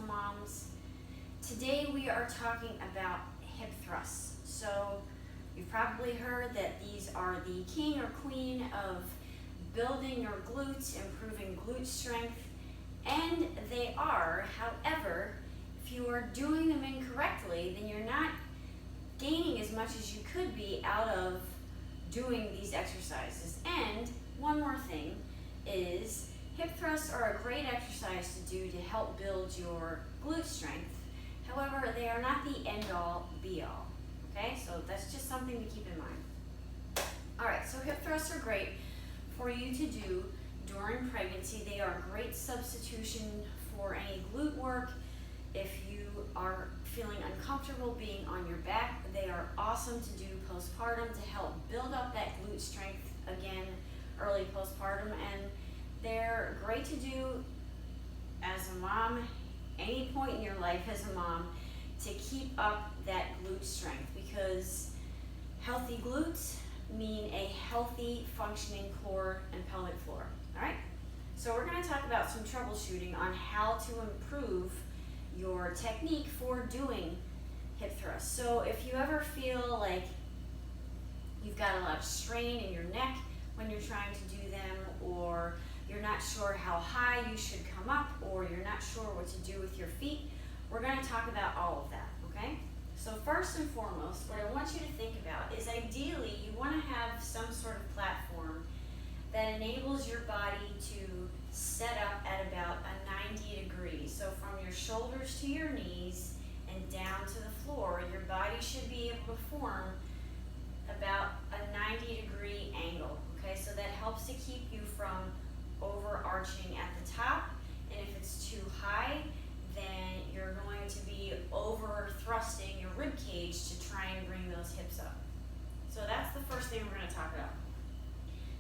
moms. Today we are talking about hip thrusts. So you've probably heard that these are the king or queen of building your glutes, improving glute strength, and they are. However, if you are doing them incorrectly, then you're not gaining as much as you could be out of doing these exercises. And one more thing is hip thrusts are a great exercise to do to help build your glute strength. However, they are not the end-all, be-all. Okay, so that's just something to keep in mind. All right, so hip thrusts are great for you to do during pregnancy. They are a great substitution for any glute work. If you are feeling uncomfortable being on your back, they are awesome to do postpartum to help build up that glute strength again early postpartum, and they're great to do as a mom, any point in your life as a mom, to keep up that glute strength, because healthy glutes mean a healthy functioning core and pelvic floor. All right, so we're going to talk about some troubleshooting on how to improve your technique for doing hip thrusts. So if you ever feel like you've got a lot of strain in your neck when you're trying to do them, or you're not sure how high you should come up, or you're not sure what to do with your feet, we're going to talk about all of that, okay? So first and foremost, what I want you to think about is ideally you want to have some sort of platform that enables your body to set up at about a 90 degrees. So from your shoulders to your knees and down to the floor, your body should be able to form about a 90-degree angle, okay? So that helps to keep you from overarching at the top, and if it's too high, then you're going to be over thrusting your rib cage to try and bring those hips up. So that's the first thing we're going to talk about.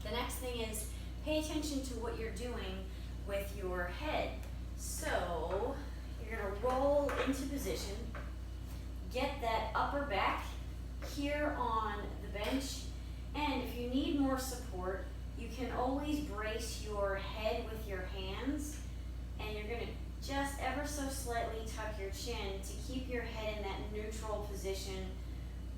The next thing is pay attention to what you're doing with your head. So you're going to roll into position, get that upper back here on the bench, and if you need more support, you can always brace your head with your hands, and you're going to just ever so slightly tuck your chin to keep your head in that neutral position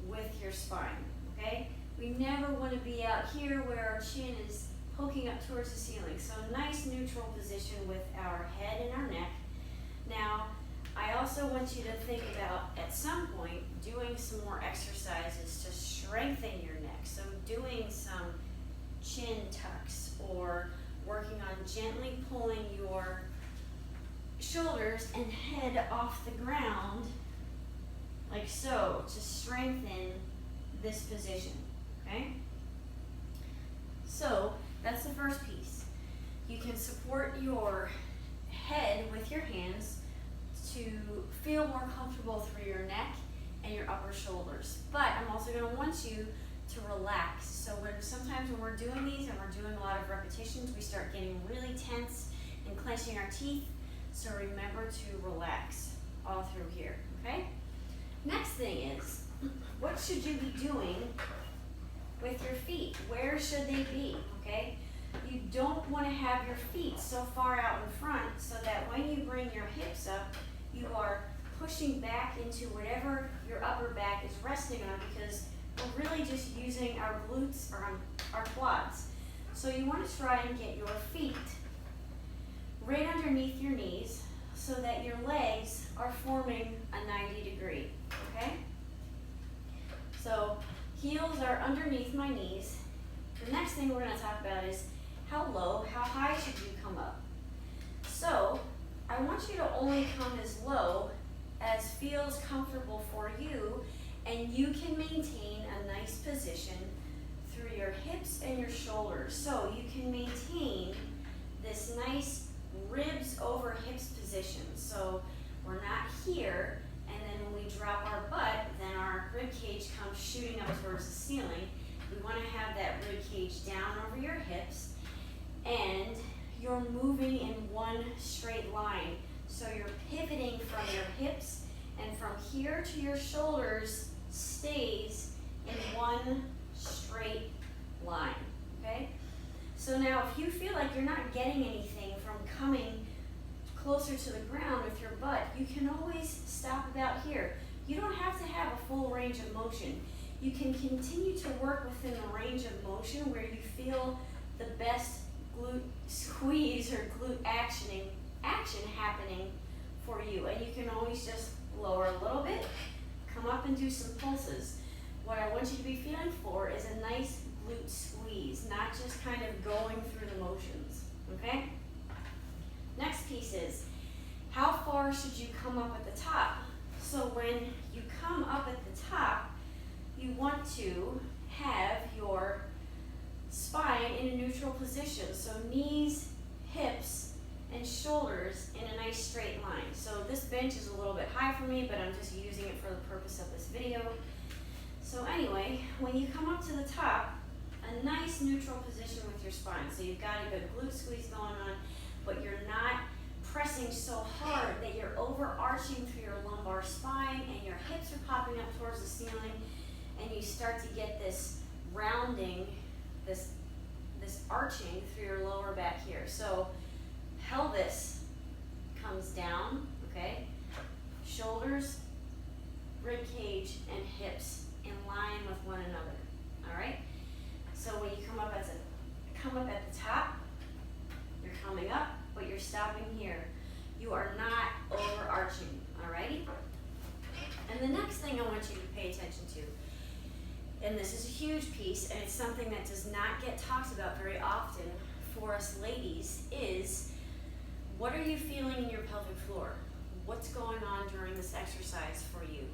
with your spine, okay? We never want to be out here where our chin is poking up towards the ceiling. So nice neutral position with our head and our neck. Now, I also want you to think about, at some point, doing some more exercises to strengthen your neck. So doing some chin tucks, or working on gently pulling your shoulders and head off the ground, like so, to strengthen this position, okay? So that's the first piece. You can support your head with your hands to feel more comfortable through your neck and your upper shoulders. But I'm also going to want you to relax. So sometimes when we're doing these and we're doing a lot of repetitions, we start getting really tense and clenching our teeth. So remember to relax all through here, okay? Next thing is, what should you be doing with your feet? Where should they be, okay? You don't want to have your feet so far out in front so that when you bring your hips up, you are pushing back into whatever your upper back is resting on, because we're really just using our glutes or our quads. So you want to try and get your feet right underneath your knees so that your legs are forming a 90 degree, okay? So heels are underneath my knees. The next thing we're going to talk about is how low, how high should you come up? So I want you to only come as low as feels comfortable for you, and you can maintain a nice position through your hips and your shoulders. So you can maintain this nice ribs over hips position. So we're not here, and then when we drop our butt, then our rib cage comes shooting up towards the ceiling. We want to have that rib cage down over your hips, and you're moving in one straight line. So you're pivoting from your hips, and from here to your shoulders stays in one straight line, okay? So now if you feel like you're not getting anything from coming closer to the ground with your butt, you can always stop about here. You don't have to have a full range of motion. You can continue to work within the range of motion where you feel the best glute squeeze or glute action happening for you. And you can always just lower a little bit, come up and do some pulses. What I want you to be feeling for is a nice glute squeeze, not just kind of going through the motions, okay? Next piece is, how far should you come up at the top? So when you come up at the top, you want to have your spine in a neutral position. So knees, hips, and shoulders in a nice straight line. So this bench is a little bit high for me, but I'm just using it for the purpose of this video. So anyway, when you come up to the top, a nice neutral position with your spine. So you've got a good glute squeeze going on, but you're not pressing so hard that you're overarching through your lumbar spine and your hips are popping up towards the ceiling, and you start to get this rounding, this arching through your lower back here. So pelvis comes down, okay? Shoulders, rib cage, and hips in line with one another, all right? So when you come up at the top, you're coming up, but you're stopping here. You are not overarching, all righty? And the next thing I want you to pay attention to, and this is a huge piece, and it's something that does not get talked about very often for us ladies, is what are you feeling in your pelvic floor? What's going on during this exercise for you?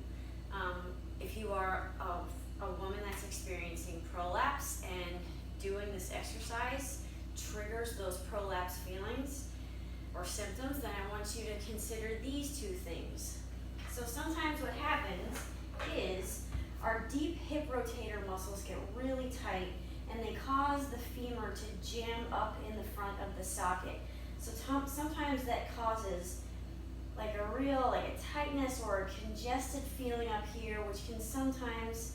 If you are a woman that's experiencing prolapse and doing this exercise triggers those prolapse feelings or symptoms, then I want you to consider these two things. So sometimes what happens is our deep hip rotator muscles get really tight and they cause the femur to jam up in the front of the socket. So sometimes that causes like a tightness or a congested feeling up here, which can sometimes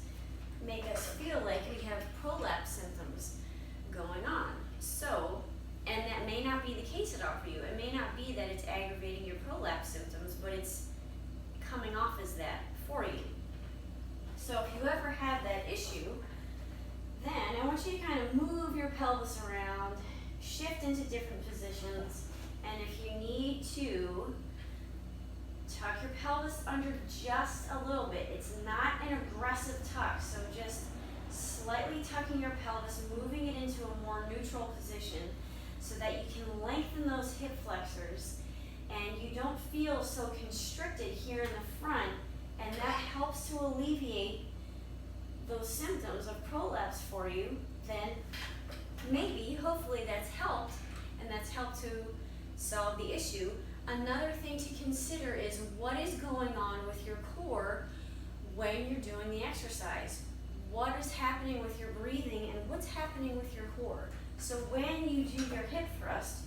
make us feel like we have prolapse symptoms going on. So, and that may not be the case at all for you. It may not be that it's aggravating your prolapse symptoms, but it's coming off as that for you. So if you ever have that issue, then I want you to kind of move your pelvis around, shift into different positions, and if you need to, tuck your pelvis under just a little bit. It's not an aggressive tuck, so just slightly tucking your pelvis, moving it into a more neutral position so that you can lengthen those hip flexors and you don't feel so constricted here in the front, and that helps to alleviate those symptoms of prolapse for you. Then maybe, hopefully that's helped, and that's helped to solve the issue. Another thing to consider is what is going on with your core when you're doing the exercise. What is happening with your breathing and what's happening with your core? So when you do your hip thrust,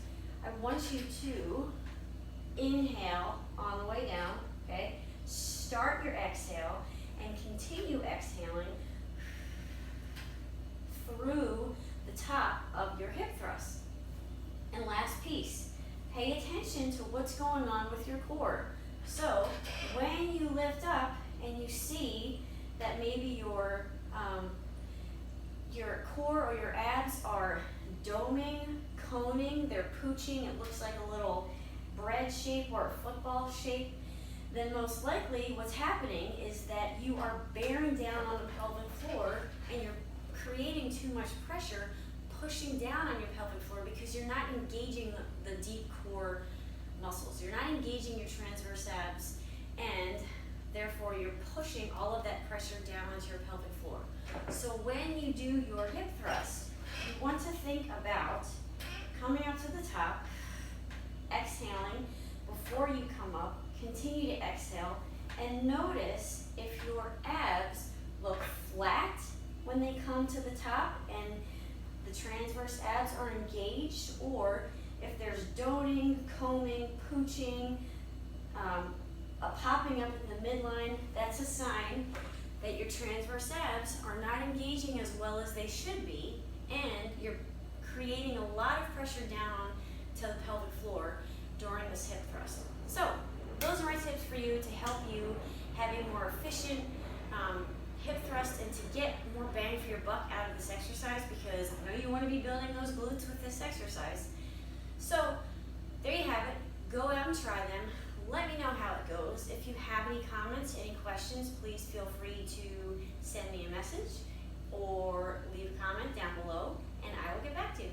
I want you to inhale on the way down, okay? Start your exhale and continue exhaling through the top of your hip thrust. And last piece, pay attention to what's going on with your core. So when you lift up and you see that maybe your core or your abs are doming, coning, they're pooching, it looks like a little bread shape or a football shape, then most likely what's happening is that you are bearing down on the pelvic floor and you're creating too much pressure, pushing down on your pelvic floor because you're not engaging the deep core muscles. You're not engaging your transverse abs, and therefore you're pushing all of that pressure down onto your pelvic floor. So when you do your hip thrust, you want to think about coming up to the top, exhaling before you come up, continue to exhale, and notice if your abs look flat when they come to the top and the transverse abs are engaged, or if there's doning, combing, pooching, a popping up in the midline, that's a sign that your transverse abs are not engaging as well as they should be, and you're creating a lot of pressure down to the pelvic floor during this hip thrust. So those are my tips for you to help you have a more efficient hip thrust and to get more bang for your buck out of this exercise, because I know you want to be building those glutes with this exercise. So there you have it. Go out and try them. Let me know how it goes. If you have any comments, any questions, please feel free to send me a message or leave a comment down below, and I will get back to you.